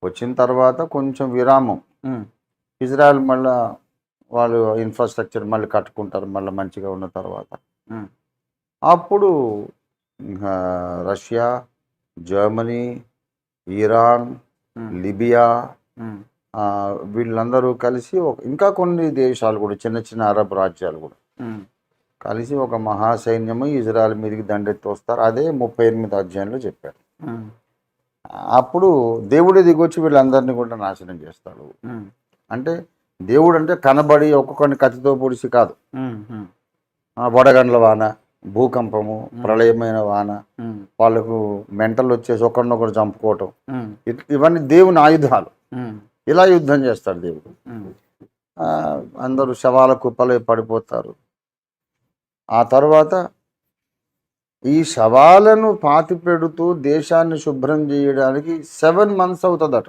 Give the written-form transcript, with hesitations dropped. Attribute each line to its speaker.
Speaker 1: వచ్చిన తర్వాత కొంచెం విరామం.
Speaker 2: ఉమ్,
Speaker 1: ఇజ్రాయెల్ మళ్ళా వాళ్ళు ఇన్ఫ్రాస్ట్రక్చర్ మళ్ళీ కట్టుకుంటారు మళ్ళీ మంచిగా ఉన్న తర్వాత.
Speaker 2: ఉమ్,
Speaker 1: అప్పుడు ఇంకా రష్యా, జర్మనీ, ఇరాన్,
Speaker 2: ఉమ్,
Speaker 1: లిబియా
Speaker 2: ఉమ్,
Speaker 1: వీళ్ళందరూ కలిసి ఇంకా కొన్ని దేశాలు కూడా చిన్న చిన్న అరబ్ రాజ్యాలు కూడా
Speaker 2: ఉమ్,
Speaker 1: కలిసి ఒక మహాసైన్యము ఇజ్రాయెల్ మీదకి దండెత్తి వస్తారు. అదే 38 అధ్యాయంలో చెప్పారు.
Speaker 2: ఉమ్,
Speaker 1: అప్పుడు దేవుడే దిగొచ్చి వీళ్ళందరినీ కూడా నాశనం చేస్తాడు.
Speaker 2: ఉమ్,
Speaker 1: అంటే దేవుడు అంటే కనబడి ఒక్కొక్కరిని కత్తితో పొడిచి కాదు.
Speaker 2: ఉమ్, ఉమ్,
Speaker 1: వడగండ్ల వాన, భూకంపము, ప్రళయమైన వాన,
Speaker 2: ఉమ్,
Speaker 1: వాళ్ళకు మెంటల్ వచ్చేసి ఒకరినొకరు చంపుకోవటం,
Speaker 2: ఉమ్,
Speaker 1: ఇవన్నీ దేవుని ఆయుధాలు.
Speaker 2: ఉమ్,
Speaker 1: ఇలా యుద్ధం చేస్తాడు దేవుడు.
Speaker 2: ఉమ్,
Speaker 1: ఆ, అందరూ శవాల కుప్పలే పడిపోతారు. ఆ తర్వాత ఈ శవాలను పాతి పెడుతూ దేశాన్ని శుభ్రం చేయడానికి 7 months అవుతుందట.